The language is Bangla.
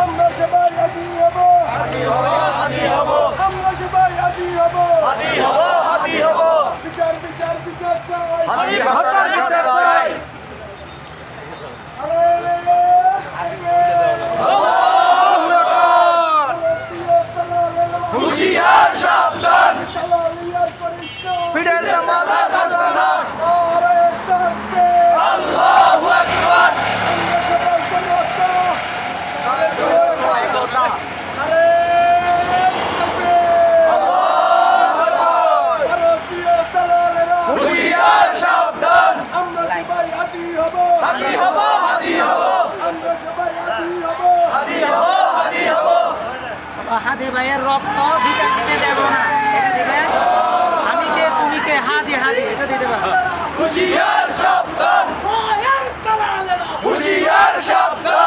আমরা সবাই হাজি হব, আমরা সবাই হাজি হব, বিচার বিচার বিচার চাই। হুশিয়ার সাবধান, পিঠের সমাধান থাকবে না। আল্লাহু আকবার। হুশিয়ার সাবধান, আমরা সবাই হাজি হব, হাজি হব, হাজি হব, আমরা সবাই হাজি হব, হাজি হব, হাজি হব। হাদি ভাইয়ের রক্ত ভিতর থেকে দেব না, এটা দিবে আমি কে তুমি কে, হাদি হাদি এটা দিতে পারো। হুশিয়ার সাবধান, হুশিয়ার সাবধান।